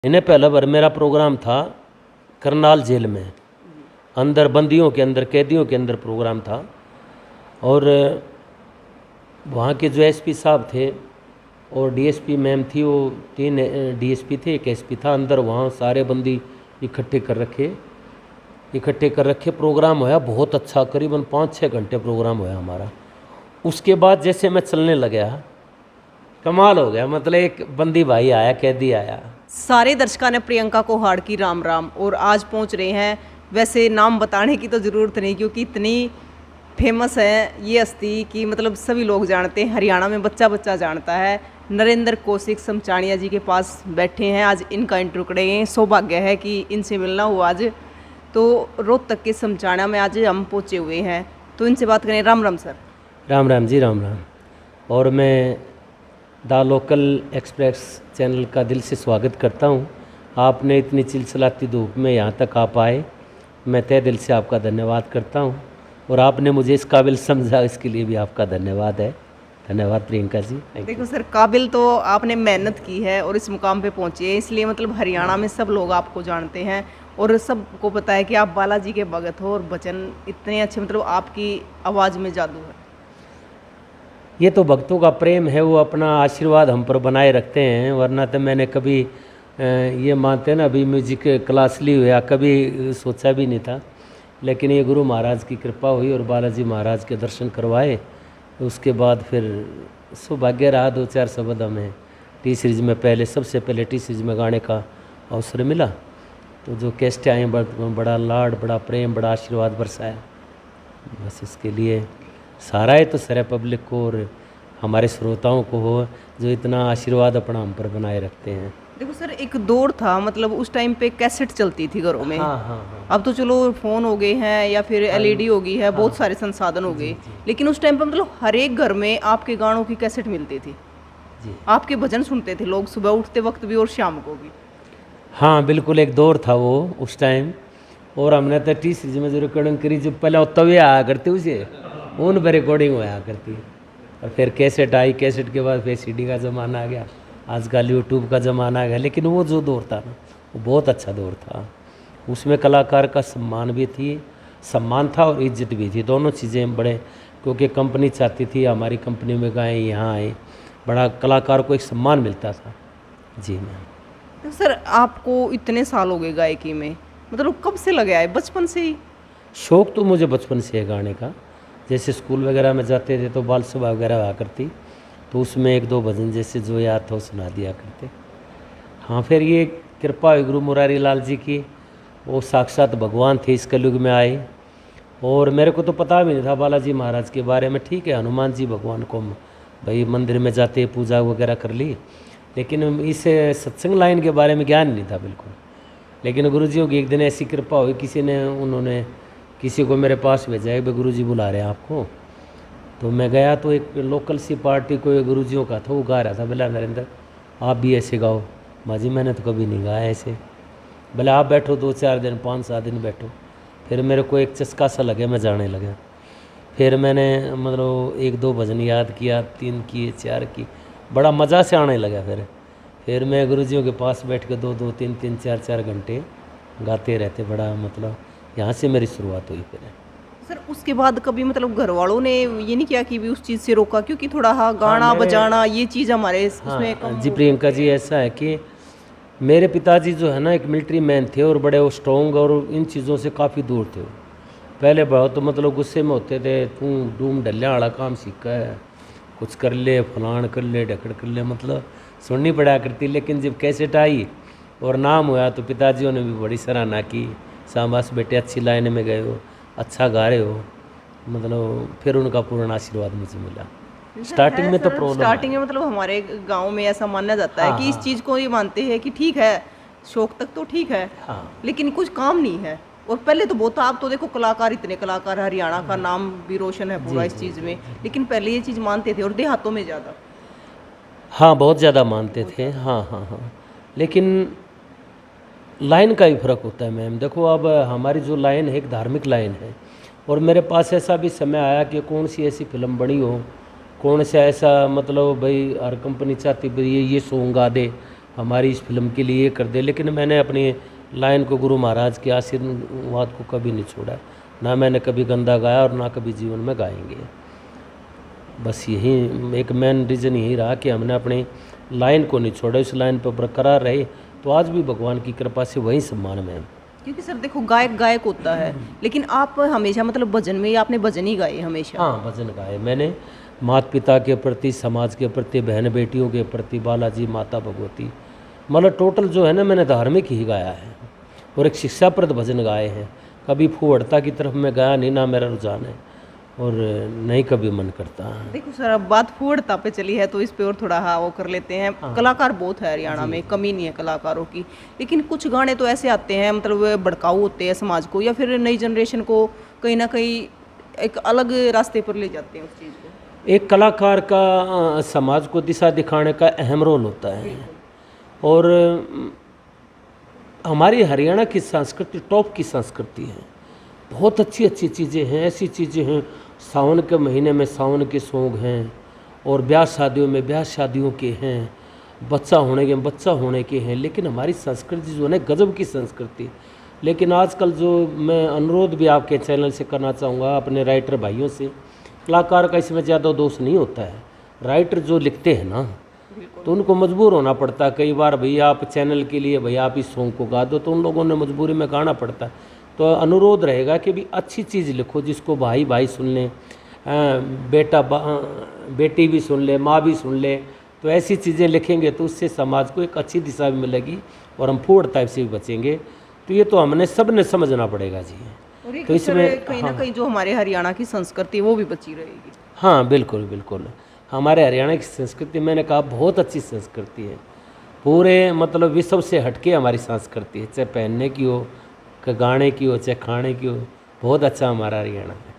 इन्हें पहला बार मेरा प्रोग्राम था करनाल जेल में, अंदर बंदियों के अंदर, कैदियों के अंदर प्रोग्राम था। और वहाँ के जो एसपी साहब थे और डीएसपी मैम थी, वो 3 डीएसपी थे, एक एसपी था। अंदर वहाँ सारे बंदी इकट्ठे कर रखे प्रोग्राम होया बहुत अच्छा, करीबन 5-6 घंटे प्रोग्राम होया हमारा। उसके बाद जैसे मैं चलने लगा, कमाल हो गया। मतलब एक बंदी भाई आया, कैदी आया। सारे दर्शकों ने प्रियंका कोहाड़ की राम राम, और आज पहुंच रहे हैं। वैसे नाम बताने की तो ज़रूरत नहीं, क्योंकि इतनी फेमस है ये हस्ती कि मतलब सभी लोग जानते हैं, हरियाणा में बच्चा बच्चा जानता है। नरेंद्र कौशिक समचाणिया जी के पास बैठे हैं, आज इनका इंटरव्यू करेंगे। सौभाग्य है कि इनसे मिलना हुआ आज। तो रोहतक के समचाणिया में आज हम पहुँचे हुए हैं, तो इनसे बात करें। राम राम सर। राम राम जी, राम राम। और मैं द लोकल एक्सप्रेस चैनल का दिल से स्वागत करता हूं। आपने इतनी चिलचिलाती धूप में यहाँ तक आ पाए, मैं तहे दिल से आपका धन्यवाद करता हूं। और आपने मुझे इस काबिल समझा, इसके लिए भी आपका धन्यवाद है। धन्यवाद प्रियंका जी। देखो सर, काबिल तो आपने मेहनत की है और इस मुकाम पे पहुंचे हैं, इसलिए मतलब हरियाणा में सब लोग आपको जानते हैं और सबको पता है कि आप बालाजी के भगत हो और वचन इतने अच्छे, मतलब आपकी आवाज़ में जादू है। ये तो भक्तों का प्रेम है, वो अपना आशीर्वाद हम पर बनाए रखते हैं। वरना तो मैंने कभी ये मानते हैं ना, अभी म्यूजिक क्लास ली हुआ, कभी सोचा भी नहीं था। लेकिन ये गुरु महाराज की कृपा हुई और बालाजी महाराज के दर्शन करवाए। उसके बाद फिर सौभाग्य रहा, 2-4 शब्द हमें टी सीरीज में सबसे पहले टी सीरीज में गाने का अवसर मिला। तो जो कैस्ट आए, बड़ा लाड, बड़ा प्रेम, बड़ा आशीर्वाद बरसाया। बस इसके लिए सारा है तो सारे पब्लिक को और हमारे श्रोताओं को हो, जो इतना आशीर्वाद अपना हम पर बनाए रखते हैं। देखो सर, एक दौर था, मतलब उस टाइम पे कैसेट चलती थी घरों में। हाँ। अब तो चलो फ़ोन हो गए हैं या फिर एलईडी हो गई है, बहुत सारे संसाधन हो गए। लेकिन उस टाइम पे मतलब हर एक घर में आपके गानों की कैसेट मिलती थी जी। आपके भजन सुनते थे लोग, सुबह उठते वक्त भी और शाम को भी। हाँ बिल्कुल, एक दौर था वो उस टाइम। और हमने तो टी सीरीज में जो रिकॉर्डिंग करी, जो पहले तवे आया करती उसे, उन पर रिकॉर्डिंग होया करती। और फिर कैसेट आई, कैसेट के बाद फिर सीडी का ज़माना आ गया, आजकल यूट्यूब का ज़माना आ गया। लेकिन वो जो दौर था ना, वो बहुत अच्छा दौर था। उसमें कलाकार का सम्मान था और इज्जत भी थी, दोनों चीज़ें बड़े। क्योंकि कंपनी चाहती थी हमारी कंपनी में गाएँ, यहाँ आए, बड़ा कलाकार को एक सम्मान मिलता था। जी मैम। तो सर, आपको इतने साल हो गए गायकी में, मतलब कब से लगे आए? बचपन से ही? शौक़ तो मुझे बचपन से है गाने का। जैसे स्कूल वगैरह में जाते थे तो बाल सभा वगैरह हुआ करती, तो उसमें 1-2 भजन जैसे जो याद था वो सुना दिया करते। हाँ, फिर ये कृपा हुई गुरु मुरारी लाल जी की, वो साक्षात भगवान थे, इस कलयुग में आए। और मेरे को तो पता भी नहीं था बालाजी महाराज के बारे में। ठीक है, हनुमान जी भगवान को भाई मंदिर में जाते पूजा वगैरह कर ली, लेकिन इस सत्संग लाइन के बारे में ज्ञान नहीं था बिल्कुल। लेकिन गुरुजियों की एक दिन ऐसी कृपा हुई, उन्होंने किसी को मेरे पास भेजा है, भाई गुरुजी बुला रहे हैं आपको। तो मैं गया तो एक लोकल सी पार्टी को गुरुजियों का था, वो गा रहा था, बोला नरेंद्र आप भी ऐसे गाओ। माजी मैंने तो कभी नहीं गाया ऐसे। बोले आप बैठो, 2-4 दिन 5-7 दिन बैठो। फिर मेरे को एक चस्का सा लगे, मैं जाने लगा। फिर मैंने मतलब 1-2 भजन याद किया, 3 किए, 4 की, बड़ा मज़ा से आने लगा। फिर मैं गुरुजियों के पास बैठ के 2-2, 3-3, 4-4 घंटे गाते रहते। बड़ा मतलब यहाँ से मेरी शुरुआत हुई। फिर सर, उसके बाद कभी मतलब घर वालों ने ये नहीं किया कि भी उस चीज़ से रोका, क्योंकि थोड़ा गाना बजाना ये चीज़ हमारे उसमें कम जी प्रियंका जी, ऐसा है कि मेरे पिताजी जो है ना, एक मिलिट्री मैन थे और बड़े वो स्ट्रॉन्ग और इन चीज़ों से काफ़ी दूर थे। पहले बहुत मतलब गुस्से में होते थे, तू डूम डल्ला वाला काम सीखा है, कुछ कर ले, फलान कर ले, ढकड़ कर ले, मतलब सुननी पड़ा करती। लेकिन जब कैसेट आई और नाम हुआ तो पिताजियों ने भी बड़ी सराहना की, शाबाश बेटे, अच्छी लाइन में गए हो, अच्छा गा रहे हो। मतलब फिर उनका पूर्ण आशीर्वाद मुझे मिला। स्टार्टिंग में तो प्रॉब्लम, स्टार्टिंग में मतलब हमारे गांव में ऐसा माना जाता है कि इस चीज़ को ये मानते हैं कि ठीक है, शौक तक तो ठीक है, लेकिन कुछ काम नहीं है। और पहले तो बहुत था, आप तो देखो कलाकार, इतने कलाकार, हरियाणा का नाम भी रोशन है पूरा इस चीज़ में। लेकिन पहले ये चीज़ मानते थे, और देहातों में ज़्यादा। हाँ, बहुत ज़्यादा मानते थे। हाँ। लेकिन लाइन का ही फ़र्क होता है मैम। देखो, अब हमारी जो लाइन है एक धार्मिक लाइन है, और मेरे पास ऐसा भी समय आया कि कौन सी ऐसी फिल्म बनी हो, कौन सा ऐसा मतलब भाई हर कंपनी चाहती भाई ये सॉन्ग गा दे, हमारी इस फिल्म के लिए ये कर दे, लेकिन मैंने अपनी लाइन को, गुरु महाराज के आशीर्वाद को कभी नहीं छोड़ा। ना मैंने कभी गंदा गाया और ना कभी जीवन में गाएंगे। बस यही एक मेन रीज़न यही रहा कि हमने अपनी लाइन को नहीं छोड़ा, इस लाइन पर बरकरार रहे, तो आज भी भगवान की कृपा से वही सम्मान में हैं। क्योंकि सर देखो गायक गायक होता है, लेकिन आप हमेशा मतलब भजन में, आपने भजन ही गाए हमेशा। हाँ, भजन गाए मैंने, माता पिता के प्रति, समाज के प्रति, बहन बेटियों के प्रति, बालाजी, माता भगवती, मतलब टोटल जो है ना, मैंने धार्मिक ही गाया है और एक शिक्षाप्रद भजन गाए हैं। कभी फूहड़ता की तरफ मैं गया नहीं, ना मेरा रुझान है और नहीं कभी मन करता। देखो सर, अब बात फूहड़ता पे चली है तो इस पे और थोड़ा हाँ वो कर लेते हैं। कलाकार बहुत है हरियाणा में, कमी नहीं है कलाकारों की, लेकिन कुछ गाने तो ऐसे आते हैं मतलब भड़काऊ होते हैं समाज को, या फिर नई जनरेशन को कहीं ना कहीं एक अलग रास्ते पर ले जाते हैं उस चीज़ को। एक कलाकार का समाज को दिशा दिखाने का अहम रोल होता है। और हमारी हरियाणा की संस्कृति टॉप की संस्कृति है, बहुत अच्छी अच्छी चीज़ें हैं, ऐसी चीज़ें हैं। सावन के महीने में सावन के सोंग हैं, और ब्याह शादियों में ब्याह शादियों के हैं, बच्चा होने के बच्चा होने के हैं। लेकिन हमारी संस्कृति जो है ना, गजब की संस्कृति। लेकिन आजकल जो मैं अनुरोध भी आपके चैनल से करना चाहूँगा अपने राइटर भाइयों से, कलाकार का इसमें ज़्यादा दोष नहीं होता है। राइटर जो लिखते हैं ना, तो उनको मजबूर होना पड़ता है कई बार, भैया आप चैनल के लिए भैया आप इस सॉन्ग को गा दो, तो उन लोगों ने मजबूरी में गाना पड़ता है। तो अनुरोध रहेगा कि भी अच्छी चीज़ लिखो जिसको भाई भाई सुन लें, बेटी भी सुन ले, माँ भी सुन ले। तो ऐसी चीज़ें लिखेंगे तो उससे समाज को एक अच्छी दिशा भी मिलेगी और हम फूहड़ टाइप से भी बचेंगे। तो ये तो हमने सब ने समझना पड़ेगा जी। और तो इसमें कहीं ना कहीं जो हमारे हरियाणा की संस्कृति है वो भी बची रहेगी। हाँ बिल्कुल बिल्कुल, हमारे हरियाणा की संस्कृति मैंने कहा बहुत अच्छी संस्कृति है, पूरे मतलब विश्व से हटके हमारी संस्कृति है, चाहे पहनने की हो, गाने की हो, चाहे खाने की हो, बहुत अच्छा हमारा हरियाणा है।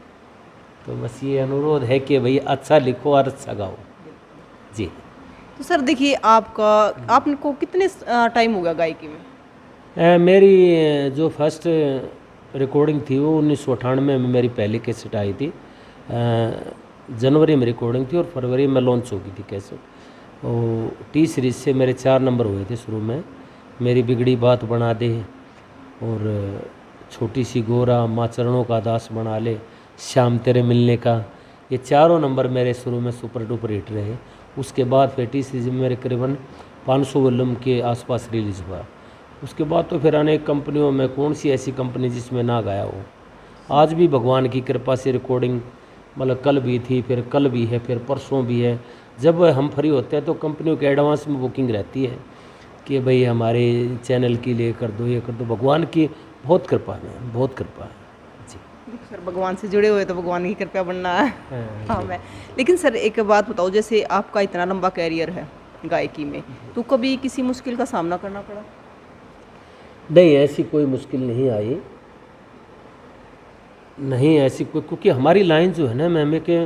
तो बस ये अनुरोध है कि भाई अच्छा लिखो और अच्छा गाओ जी। तो सर देखिए, आपको कितने टाइम हो गया गायकी में? मेरी जो फर्स्ट रिकॉर्डिंग थी वो 1998 में मेरी पहली कैसेट आई थी। जनवरी में रिकॉर्डिंग थी और फरवरी में लॉन्च हो गई थी कैसेट। और टी सीरीज से मेरे 4 नंबर हुए थे शुरू में, मेरी बिगड़ी बात बना दे, और छोटी सी गोरा, माँ चरणों का दास बना ले, शाम तेरे मिलने का, ये चारों नंबर मेरे शुरू में सुपर डुपर हिट रहे। उसके बाद फिर टी सीरीज में मेरे करीबन 500 वॉल्यूम के आसपास रिलीज़ हुआ। उसके बाद तो फिर अनेक कंपनियों में, कौन सी ऐसी कंपनी जिसमें ना गाया हो। आज भी भगवान की कृपा से रिकॉर्डिंग मतलब कल भी थी, फिर कल भी है, फिर परसों भी है। जब हम फ्री होते हैं तो कंपनियों के एडवांस में बुकिंग रहती है कि भाई हमारे चैनल के लिए कर दो, ये कर दो। भगवान की बहुत कृपा है, बहुत कृपा है जी। सर भगवान से जुड़े हुए तो भगवान की कृपा बनना है। हाँ मैं, लेकिन सर एक बात बताओ, जैसे आपका इतना लंबा कैरियर है गायकी में, तो कभी किसी मुश्किल का सामना करना पड़ा? नहीं, ऐसी कोई मुश्किल नहीं आई, नहीं ऐसी कोई, क्योंकि हमारी लाइन जो है ना मैम के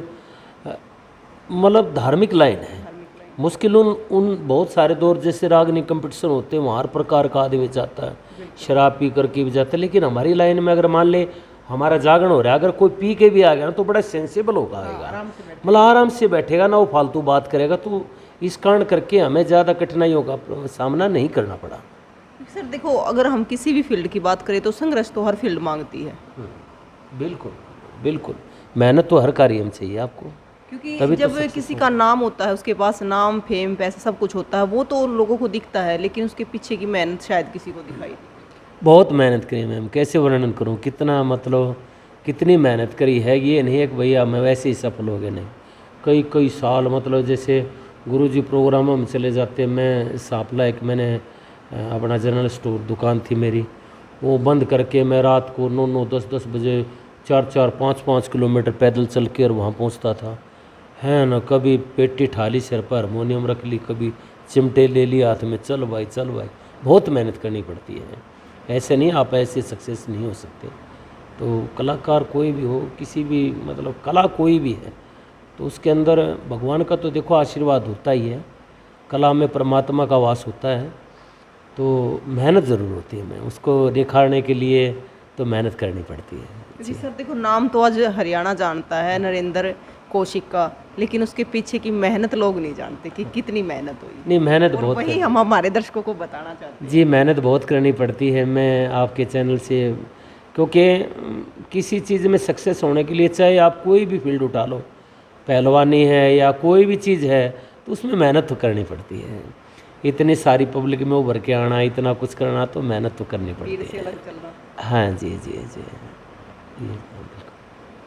मतलब धार्मिक लाइन है। मुश्किल उन बहुत सारे दौर जैसे रागनी कंपटीशन होते हैं वहाँ हर प्रकार का आदमी जाता है, शराब पी करके भी जाता है। लेकिन हमारी लाइन में अगर मान ले हमारा जागरण हो रहा है, अगर कोई पी के भी आ गया ना तो बड़ा सेंसिबल होगा, आएगा मतलब आराम से बैठेगा ना, वो फालतू बात करेगा। तो इस कारण करके हमें ज़्यादा कठिनाइयों का सामना नहीं करना पड़ा। सर देखो, अगर हम किसी भी फील्ड की बात करें तो संघर्ष तो हर फील्ड मांगती है। बिल्कुल बिल्कुल, मेहनत तो हर कार्य में चाहिए आपको, क्योंकि जब किसी का नाम होता है, उसके पास नाम, फेम, पैसा सब कुछ होता है, वो तो लोगों को दिखता है, लेकिन उसके पीछे की मेहनत शायद किसी को दिखाई नहीं। बहुत मेहनत करी मैम, कैसे वर्णन करूं, कितना मतलब कितनी मेहनत करी है। ये नहीं है कि भैया मैं वैसे ही सफल हो गए, नहीं, कई कई साल मतलब जैसे गुरुजी प्रोग्रामों में चले जाते। मैं सांपला एक मैंने अपना जनरल स्टोर दुकान थी मेरी, वो बंद करके मैं रात को 9-9, 10-10 बजे 4-4, 5-5 किलोमीटर पैदल चल के और वहाँ पहुँचता था, है ना। कभी पेटी ठाली, सिर पर हारमोनियम रख ली, कभी चिमटे ले लिया हाथ में, चल भाई चल भाई। बहुत मेहनत करनी पड़ती है, ऐसे नहीं आप ऐसे सक्सेस नहीं हो सकते। तो कलाकार कोई भी हो, किसी भी मतलब कला कोई भी है, तो उसके अंदर भगवान का तो देखो आशीर्वाद होता ही है, कला में परमात्मा का वास होता है। तो मेहनत ज़रूर होती है, मैं उसको दिखाने के लिए तो मेहनत करनी पड़ती है जी। सर देखो, नाम तो आज हरियाणा जानता है, नरेंद्र कौशिक का, लेकिन उसके पीछे की मेहनत लोग नहीं जानते कि कितनी मेहनत हुई। नहीं, मेहनत और बहुत वही हम हमारे दर्शकों को बताना चाहते हैं। जी, मेहनत बहुत करनी पड़ती है। मैं आपके चैनल से, क्योंकि किसी चीज़ में सक्सेस होने के लिए चाहे आप कोई भी फील्ड उठा लो, पहलवानी है या कोई भी चीज़ है, तो उसमें मेहनत तो करनी पड़ती है। इतनी सारी पब्लिक में उभर के आना, इतना कुछ करना, तो मेहनत तो करनी भीड़ पड़ती से है। अलग चलना। हाँ जी, जी, जी, ये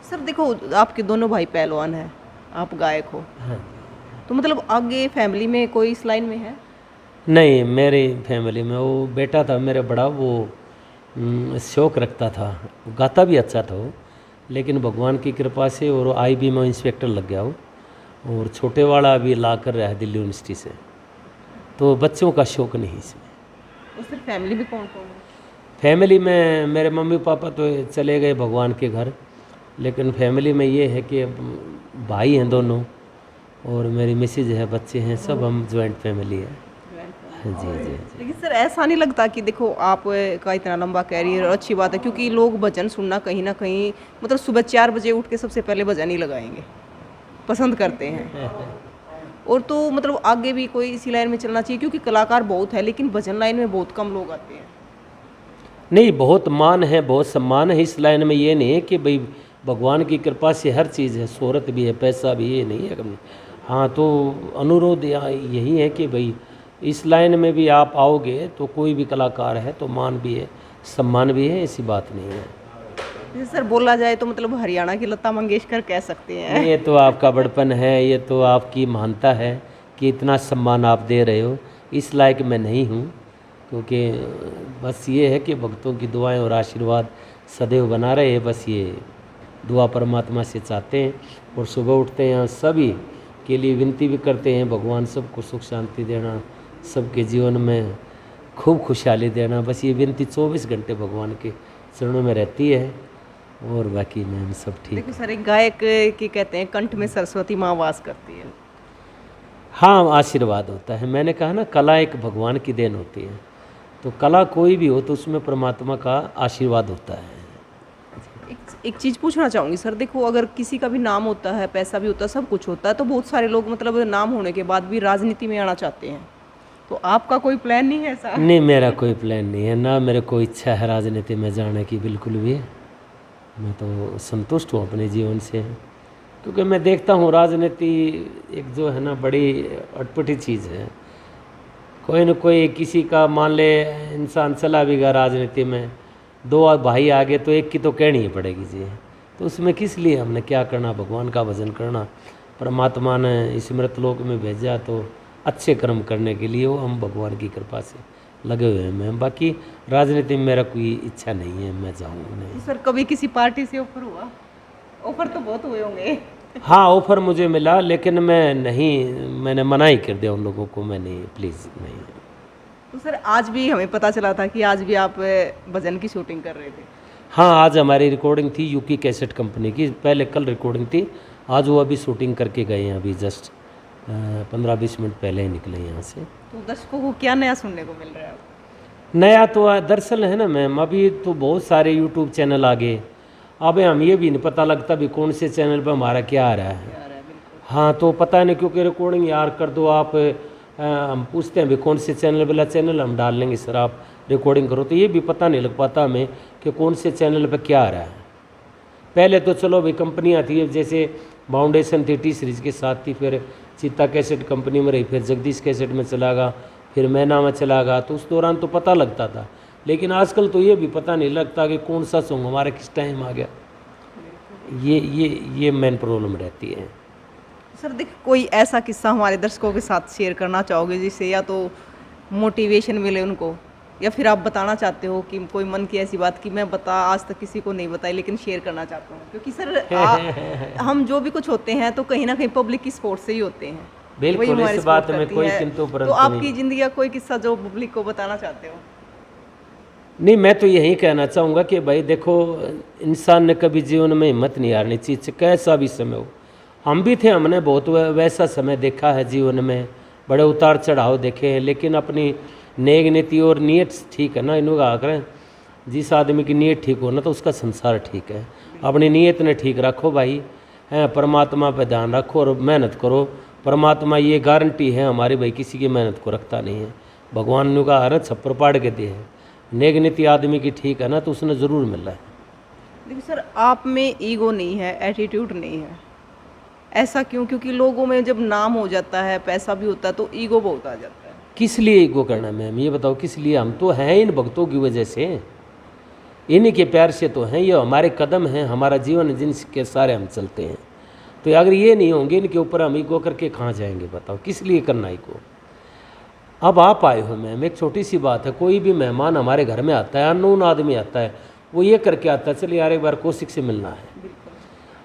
सर देखो, आपके दोनों भाई पहलवान हैं, आप गायक हो, हाँ। तो मतलब आगे फैमिली में कोई इस लाइन में है? नहीं, मेरी फैमिली में वो बेटा था मेरा बड़ा, वो शौक़ रखता था, गाता भी अच्छा था वो, लेकिन भगवान की कृपा से और आईबी में इंस्पेक्टर लग गया वो, और छोटे वाला अभी ला कर रहा है दिल्ली यूनिवर्सिटी से। तो बच्चों का शौक़ नहीं इसमें। तो सिर्फ फैमिली में कौन कौन है? फैमिली में मेरे मम्मी पापा तो चले गए भगवान के घर, लेकिन फैमिली में ये है कि भाई हैं दोनों, और मेरी मिसेज है, बच्चे हैं, सब हम जॉइंट फैमिली है। हाँ जी, जी, जी। लेकिन सर ऐसा नहीं लगता कि देखो आप का इतना लंबा कैरियर, अच्छी बात है, क्योंकि लोग भजन सुनना कहीं ना कहीं मतलब सुबह 4 बजे उठ के सबसे पहले भजन ही लगाएंगे, पसंद करते हैं। और तो मतलब आगे भी कोई इसी लाइन में चलना चाहिए, क्योंकि कलाकार बहुत है लेकिन भजन लाइन में बहुत कम लोग आते हैं। नहीं, बहुत मान है, बहुत सम्मान है इस लाइन में। ये नहीं है कि भाई भगवान की कृपा से हर चीज़ है, शोहरत भी है, पैसा भी, ये नहीं है कभी। हाँ, तो अनुरोध यही है कि भाई इस लाइन में भी आप आओगे तो कोई भी कलाकार है तो मान भी है, सम्मान भी है, ऐसी बात नहीं है। जैसे सर बोला जाए तो मतलब हरियाणा की लता मंगेशकर कह सकते हैं। ये तो आपका बड़पन है, ये तो आपकी महानता है कि इतना सम्मान आप दे रहे हो। इस लायक मैं नहीं हूँ, क्योंकि बस ये है कि भक्तों की दुआएं और आशीर्वाद सदैव बना रहे, बस ये दुआ परमात्मा से चाहते हैं। और सुबह उठते हैं सभी के लिए विनती भी करते हैं, भगवान सबको सुख शांति देना, सबके जीवन में खूब खुशहाली देना, बस ये विनती 24 घंटे भगवान के चरणों में रहती है। और बाकी मैम सब ठीक। देखो सर, एक गायक की कहते हैं कंठ में सरस्वती माँ वास करती है। हाँ, आशीर्वाद होता है। मैंने कहा ना, कला एक भगवान की देन होती है, तो कला कोई भी हो तो उसमें परमात्मा का आशीर्वाद होता है। एक चीज़ पूछना चाहूँगी सर, देखो अगर किसी का भी नाम होता है, पैसा भी होता है, सब कुछ होता है, तो बहुत सारे लोग मतलब नाम होने के बाद भी राजनीति में आना चाहते हैं, तो आपका कोई प्लान नहीं है ऐसा? नहीं, मेरा कोई प्लान नहीं है, ना मेरे को इच्छा है राजनीति में जाने की, बिल्कुल भी। मैं तो संतुष्ट हूँ अपने जीवन से, क्योंकि मैं देखता हूँ राजनीति एक जो है ना बड़ी अटपटी चीज़ है। कोई न कोई किसी का, मान ले इंसान चला भी गया राजनीति में, 2 भाई आगे तो एक की तो कहनी ही पड़ेगी जी। तो उसमें किस लिए हमने क्या करना, भगवान का भजन करना। परमात्मा ने इस मृतलोक में भेजा तो अच्छे कर्म करने के लिए, वो हम भगवान की कृपा से लगे हुए हैं। मैं बाकी राजनीति में मेरा कोई इच्छा नहीं है, मैं जाऊँ नहीं। तो सर कभी किसी पार्टी से ऑफर हुआ? ऑफर तो बहुत हुए होंगे। हाँ, ऑफर मुझे मिला, लेकिन मैंने मना ही कर दिया उन लोगों को, मैं नहीं, प्लीज़ नहीं। तो सर आज भी हमें पता चला था कि आज भी आप भजन की शूटिंग कर रहे थे। हाँ, आज हमारी रिकॉर्डिंग थी यूकी कैसेट कंपनी की, पहले कल रिकॉर्डिंग थी, आज वो अभी शूटिंग करके गए हैं, अभी जस्ट 15-20 मिनट पहले ही निकले यहाँ से। तो दर्शकों को क्या नया सुनने को मिल रहा है? नया तो दरअसल है ना मैम, अभी तो बहुत सारे यूट्यूब चैनल आ गए, अब हम ये भी नहीं पता लगता भी कौन से चैनल पे हमारा क्या आ रहा है। हाँ, तो पता नहीं, क्योंकि रिकॉर्डिंग यार कर दो आप, हम पूछते हैं भी कौन से चैनल, वाला चैनल हम डाल लेंगे सर, आप रिकॉर्डिंग करो, तो ये भी पता नहीं लग पाता हमें कि कौन से चैनल पे क्या आ रहा है। पहले तो चलो भाई कंपनियाँ थी, जैसे फाउंडेशन थी, टी सीरीज के साथ थी, फिर चीता कैसेट कंपनी में रही, फिर जगदीश कैसेट में चला गया, फिर मैना में चला गया, तो उस दौरान तो पता लगता था। लेकिन आजकल तो ये भी पता नहीं लगता कि कौन सा सॉन्ग हमारा किस टाइम आ गया। ये मेन प्रॉब्लम रहती है। सर देखिए, कोई ऐसा किस्सा हमारे दर्शकों के साथ शेयर करना चाहोगे जिससे या तो मोटिवेशन मिले उनको, या फिर आप बताना चाहते हो कि कोई मन की ऐसी बात कि मैं आज तक किसी को नहीं बताई लेकिन शेयर करना चाहता हूँ? क्योंकि सर हम जो भी कुछ होते हैं तो कहीं ना कहीं पब्लिक की सपोर्ट से ही होते हैं। बिल्कुल, इस बात में कोई किंतु परंतु तो आपकी ज़िंदगी का कोई किस्सा जो पब्लिक को बताना चाहते हो? नहीं, मैं तो यही कहना चाहूँगा कि भाई देखो, इंसान ने कभी जीवन में हिम्मत नहीं हारनी चाहिए, कैसा भी समय हो। हम भी थे, हमने बहुत वैसा समय देखा है जीवन में, बड़े उतार चढ़ाव देखे हैं, लेकिन अपनी नेक नीति और नीयत ठीक है ना, इन्हों का करें, जिस आदमी की नीयत ठीक हो ना तो उसका संसार ठीक है। अपनी नीयत ने ठीक रखो भाई, हैं, परमात्मा पे ध्यान रखो और मेहनत करो। परमात्मा ये गारंटी है हमारी भाई किसी की मेहनत को रखता नहीं है। भगवान ने कहा है छप्पर पाड़ के दिए है, नेक नीति आदमी की ठीक है ना तो उसने ज़रूर मिला है। देखिए सर, आप में ईगो नहीं है, एटीट्यूड नहीं है, ऐसा क्यों? क्योंकि लोगों में जब नाम हो जाता है, पैसा भी होता है, तो ईगो बहुत आ जाता है। किस लिए ईगो करना मैम, ये बताओ किस लिए? हम तो हैं इन भक्तों की वजह से, इन्हीं के प्यार से तो हैं, ये हमारे कदम हैं, हमारा जीवन जिनके सारे हम चलते हैं। तो अगर ये नहीं होंगे इनके ऊपर हम ईगो करके कहाँ जाएंगे? बताओ किस लिए करना ईगो? अब आप आए हो मैम, एक छोटी सी बात है, कोई भी मेहमान हमारे घर में आता है, अननोन आदमी आता है, वो ये करके आता है चल यार एक बार कौशिक से मिलना है,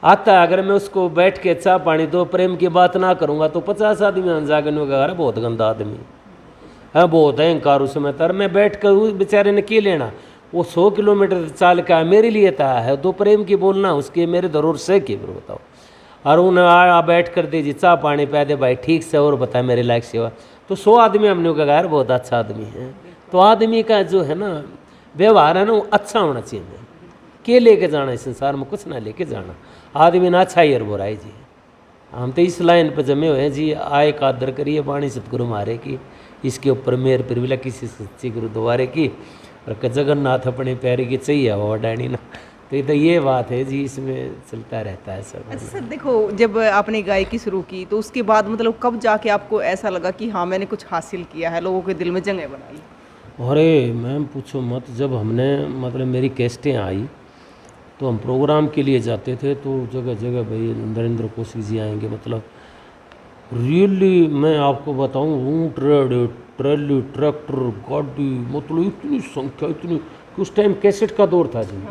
आता है। अगर मैं उसको बैठ के चाय पानी दो प्रेम की बात ना करूँगा तो 50 आदमी अनजागन होगा, अरे बहुत गंदा आदमी है, बहुत अहंकार उसमें। तर मैं बैठ कर उस बेचारे ने क्या लेना, वो 100 किलोमीटर चाल का मेरे लिए था है, दो प्रेम की बोलना उसके मेरे जरूर से की बताओ। और उन्हें आ बैठ कर दीजिए चाय पानी पै दे भाई ठीक से और बताए मेरे लायक सेवा, तो 100 आदमी हमने कहा यार बहुत अच्छा आदमी है। तो आदमी का जो है ना व्यवहार है ना वो अच्छा होना चाहिए। के लेके जाना इस संसार में, कुछ ना लेके जाना। आदमी ना अच्छा ही और बुराई जी, हम तो इस लाइन पर जमे हुए हैं जी। आय का आदर करिए वाणी सतगुरु मारे की, इसके ऊपर मेर पिरविला किसी सच्ची गुरुद्वारे की, और जगन्नाथ अपने प्यारे की चाहिए हवा डाणी ना। तो ये बात है जी, इसमें चलता रहता है सब। अच्छा सर, देखो जब आपने गायकी शुरू की तो उसके बाद मतलब कब जाके आपको ऐसा लगा कि हाँ मैंने कुछ हासिल किया है, लोगों के दिल में जगह बनाई? अरे मैम पूछो मत, जब हमने मतलब मेरी कैसेटें आई तो हम प्रोग्राम के लिए जाते थे तो जगह जगह भाई नरेंद्र कौशिक जी आएंगे, मतलब रियली मैं आपको बताऊं ऊँट रेड ट्रैली ट्रैक्टर गाड़ी, मतलब इतनी संख्या, इतनी उस टाइम कैसेट का दौर था जी।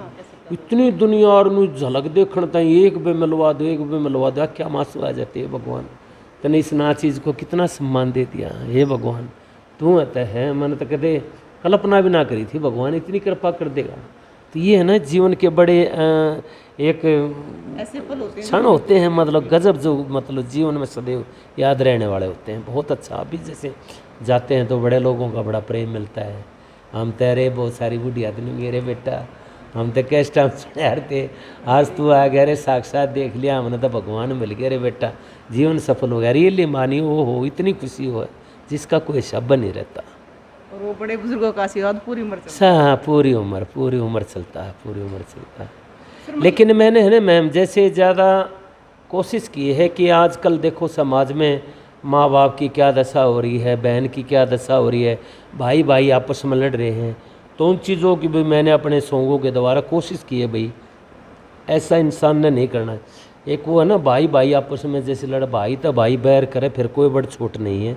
इतनी दुनिया और झलक देखण ताई एक बे मिलवा दो, एक बे मिलवा दो, क्या मासू आ जाते है भगवान। तने इस ना चीज़ को कितना सम्मान दे दिया, हे भगवान तू आता है। मैंने तो कदे कल्पना भी ना करी थी भगवान इतनी कृपा कर देगा। तो ये है ना जीवन के बड़े एक ऐसे पल होते हैं, क्षण होते हैं, मतलब गजब, जो मतलब जीवन में सदैव याद रहने वाले होते हैं। बहुत अच्छा, अभी जैसे जाते हैं तो बड़े लोगों का बड़ा प्रेम मिलता है। हम तेरे बहुत सारी बूढ़ी आदमी मेरे बेटा, हम तो कैसे टाइम यार थे, आज तू आ गया रे, साक्षात देख लिया हमने तो भगवान मिल गया रे बेटा, जीवन सफल हो गया। रियली मानी वो हो, इतनी खुशी हो जिसका कोई शब्द नहीं रहता। और वो बड़े बुजुर्गों का आशीर्वाद पूरी उम्र चलता हाँ पूरी उम्र चलता है, पूरी उम्र चलता है। लेकिन मैंने है ना मैम जैसे ज़्यादा कोशिश की है कि आजकल देखो समाज में माँ बाप की क्या दशा हो रही है, बहन की क्या दशा हो रही है, भाई भाई आपस में लड़ रहे हैं, तो उन चीज़ों की भी मैंने अपने सॉन्गों के द्वारा कोशिश की है भाई ऐसा इंसान ने नहीं करना है। एक वो है ना भाई भाई आपस में जैसे लड़, भाई तो भाई बैर करे फिर कोई बड़ छोट नहीं है,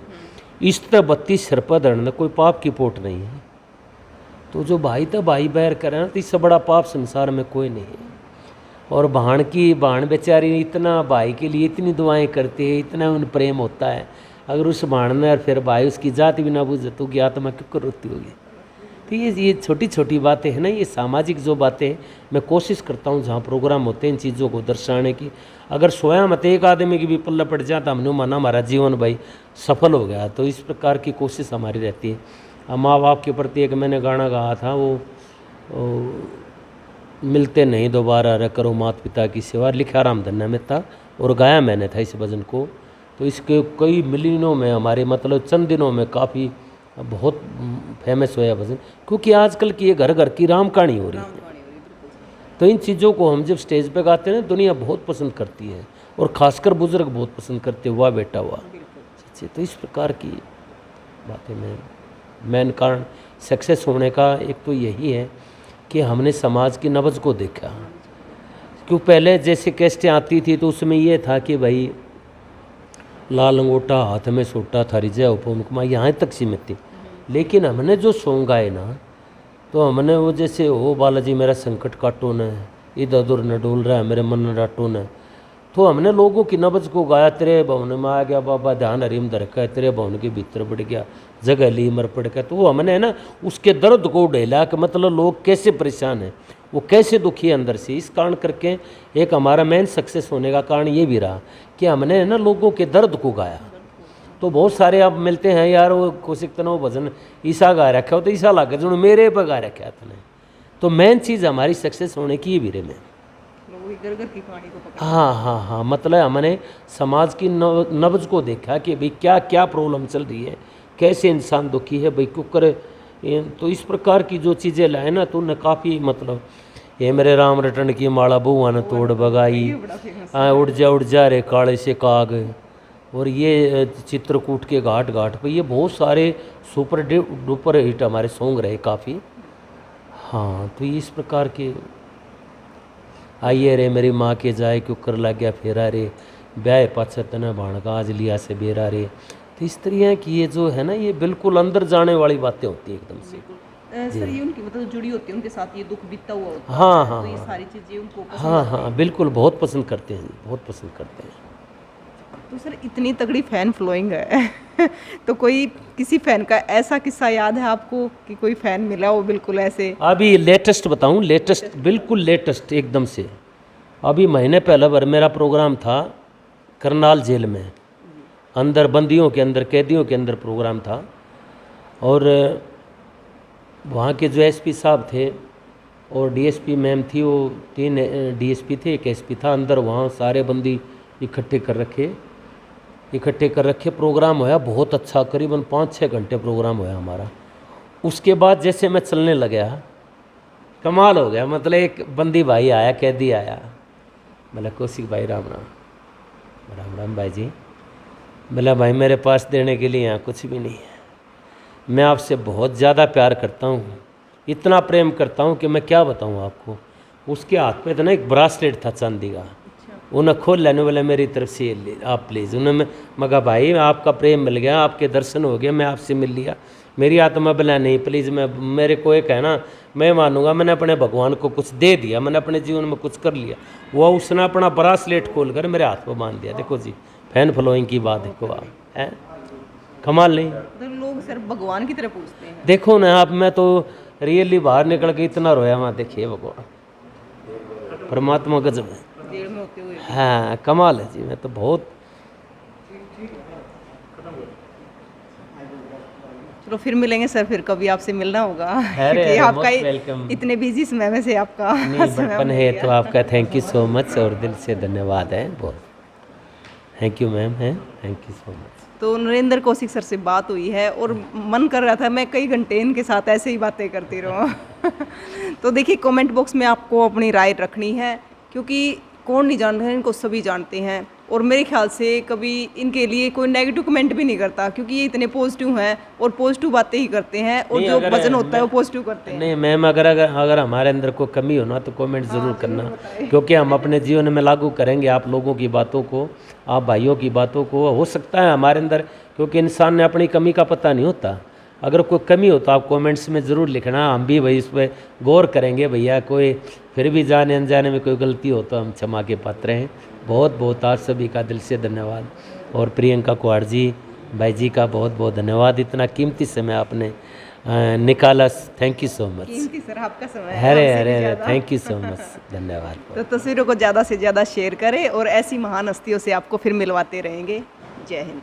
इस तरह 32 सिर पर धरना कोई पाप की पोट नहीं है। तो जो भाई तो भाई बैर करे ना तो इससे बड़ा पाप संसार में कोई नहीं है। और बहन बेचारी इतना भाई के लिए इतनी दुआएं करती है, इतना उन प्रेम होता है, अगर उस बहन ने और फिर भाई उसकी जाति भी ना बुझे तो की आत्मा क्यों रोती होगी। तो ये छोटी छोटी बातें हैं ना, ये सामाजिक जो बातें मैं कोशिश करता हूँ जहाँ प्रोग्राम होते हैं इन चीज़ों को दर्शाने की। अगर स्वयं मत एक आदमी की भी पल्ला पड़ जाता हमने माना हमारा जीवन भाई सफल हो गया। तो इस प्रकार की कोशिश हमारी रहती है। अब माँ बाप के प्रति एक मैंने गाना गाया था, वो मिलते नहीं दोबारा रे करो माता पिता की सेवा, लिखा रामधन्या में था और गाया मैंने था इस भजन को। तो इसके कई मिलियनों में हमारे मतलब चंद दिनों में काफ़ी बहुत फेमस हुआ भजन, क्योंकि आजकल की ये घर घर की राम कहानी हो रही है। तो इन चीज़ों को हम जब स्टेज पे गाते हैं दुनिया बहुत पसंद करती है और ख़ासकर बुजुर्ग बहुत पसंद करते हैं, वाह बेटा वाह। तो इस प्रकार की बातें में मेन कारण सक्सेस होने का एक तो यही है कि हमने समाज की नब्ज़ को देखा। क्यों पहले जैसे कैसेटें आती थी तो उसमें ये था कि भाई लाल अंगूठा हाथ में सोटा थारी जय उपमुखमा यहाँ तक सीमित थी। लेकिन हमने जो सॉन्ग गाए ना तो हमने वो जैसे हो बालाजी मेरा संकट काटो न, इधर उधर न डोल रहा है मेरे मन न डाटो न, तो हमने लोगों की नब्ज़ को गाया। तेरे भवन में आ गया बाबा ध्यान हरीम दरका, तेरे भवन के भीतर बढ़ गया जगह ली मर पड़ गया। तो वो हमने ना उसके दर्द को ढेला कि मतलब लोग कैसे परेशान हैं, वो कैसे दुखी है अंदर से। इस कारण करके एक हमारा मेन सक्सेस होने का कारण ये भी रहा कि हमने ना लोगों के दर्द को गाया। तो बहुत सारे आप मिलते हैं यार वो कोशिक तना वो भजन ईसा गा रखा हो तो ईसा लाकर जो मेरे पर गा रखा था। तो मेन चीज़ हमारी सक्सेस होने की ये भी रे में घर घर की कहानी को पकड़ा। हाँ हाँ हाँ, मतलब हमने समाज की नब्ज को देखा कि भाई क्या क्या प्रॉब्लम चल रही है, कैसे इंसान दुखी है भाई, कुकर। तो इस प्रकार की जो चीज़ें लाए ना, तो उन्हें काफ़ी मतलब, ये मेरे राम रटन की माला बुआ ने तोड़ बगाई, ये बड़ा फेमस उड़ जा रे काले से काग, और ये चित्रकूट के घाट घाट पे, ये बहुत सारे सुपर डुपर हिट हमारे सॉन्ग रहे काफ़ी। हाँ, तो इस प्रकार के आइए रे मेरी माँ के जाए क्यों कर लग गया फेरा रे, ब्याह पाछे तना भाणका आज लिया से बेरा रे। तो इस तरह की ये जो है ना, ये बिल्कुल अंदर जाने वाली बातें होती हैं एकदम से। सर ये उनकी मतलब जुड़ी होती है, उनके साथ ये दुख बीतता हुआ होता है। हाँ हाँ तो ये सारी चीजें उनको पसंद हाँ आती हैं। हाँ, बिल्कुल बहुत पसंद करते हैं, बहुत पसंद करते हैं। तो सर इतनी तगड़ी फैन फॉलोइंग है तो कोई किसी फैन का ऐसा किस्सा याद है आपको कि कोई फैन मिला हो बिल्कुल ऐसे? अभी लेटेस्ट बताऊं, लेटेस्ट बिल्कुल लेटेस्ट एकदम से, अभी महीने पहले भर मेरा प्रोग्राम था करनाल जेल में, अंदर बंदियों के अंदर, कैदियों के अंदर प्रोग्राम था। और वहाँ के जो एसपी साहब थे और डीएसपी मैम थी, वो 3 डीएसपी थे, 1 एसपी था। अंदर वहाँ सारे बंदी इकट्ठे कर रखे प्रोग्राम होया बहुत अच्छा, करीबन 5-6 घंटे प्रोग्राम होया हमारा। उसके बाद जैसे मैं चलने लगा, कमाल हो गया। मतलब एक बंदी भाई आया, कैदी आया, बोला कौशिक भाई राम राम। राम राम भाई जी। बोला भाई मेरे पास देने के लिए यहाँ कुछ भी नहीं है, मैं आपसे बहुत ज़्यादा प्यार करता हूँ, इतना प्रेम करता हूँ कि मैं क्या बताऊँ आपको। उसके हाथ में तो ना एक ब्रासलेट था चांदी का, उन्हें खोल लेने वाले मेरी तरफ से आप प्लीज़। उन्होंने मगा भाई आपका प्रेम मिल गया, आपके दर्शन हो गए, मैं आपसे मिल लिया। मेरी आत्मा बोला नहीं प्लीज़, मैं मेरे को एक है ना, मैं मानूंगा मैंने अपने भगवान को कुछ दे दिया, मैंने अपने जीवन में कुछ कर लिया। वो उसने अपना ब्रासलेट खोल कर मेरे हाथ में बांध दिया। देखो जी, फैन फॉलोइंग की बात देखो आप, है कमाल नहीं? तो लोग सिर्फ भगवान की तरह पूछते हैं। देखो ना आप, मैं तो रियली बाहर निकल के इतना रोया वहाँ, देखिए भगवान परमात्मा गजब है, जेल में होते हुए। हाँ कमाल है जी। मैं तो बहुत, चलो फिर मिलेंगे सर, फिर कभी आपसे मिलना होगा अरे, क्योंकि आपका most welcome। इतने बिजी समय में से आपका नहीं समय बचपन मिल है गया। तो आपका थैंक यू सो मच, और दिल से धन्यवाद है बहुत। थैंक यू मैम, है थैंक यू सो मच। तो नरेंद्र कौशिक सर से बात हुई है और मन कर रहा था मैं कई घंटे इनके साथ ऐसे ही बातें करती रहूं तो देखिए कमेंट बॉक्स में आपको अपनी राय रखनी है, क्योंकि कौन नहीं जानता है, इनको सभी जानते हैं। और मेरे ख्याल से कभी इनके लिए कोई नेगेटिव कमेंट भी नहीं करता, क्योंकि ये इतने पॉजिटिव हैं और पॉजिटिव बातें ही करते हैं, और नहीं, जो अगर वजन होता है वो पॉजिटिव करते हैं। नहीं मैम, अगर हमारे अंदर कोई कमी हो ना तो कमेंट ज़रूर करना, क्योंकि हम अपने जीवन में लागू करेंगे आप लोगों की बातों को, आप भाइयों की बातों को। हो सकता है हमारे अंदर, क्योंकि इंसान ने अपनी कमी का पता नहीं होता, अगर कोई कमी हो तो आप कमेंट्स में ज़रूर लिखना, हम भी भाई इस पर गौर करेंगे। भैया कोई फिर भी जाने अनजाने में कोई गलती हो तो हम क्षमा के पात्र हैं। बहुत बहुत आप सभी का दिल से धन्यवाद, और प्रियंका कुहाड़ जी भाई जी का बहुत बहुत धन्यवाद, इतना कीमती समय आपने निकाला। Thank you so much. कीमती सर आपका समय है, अरे हमसे भी अरे ज़्यादा। थैंक यू सो मच, धन्यवाद। तो तस्वीरों को ज़्यादा से ज़्यादा शेयर करें और ऐसी महान हस्तियों से आपको फिर मिलवाते रहेंगे। जय हिंद।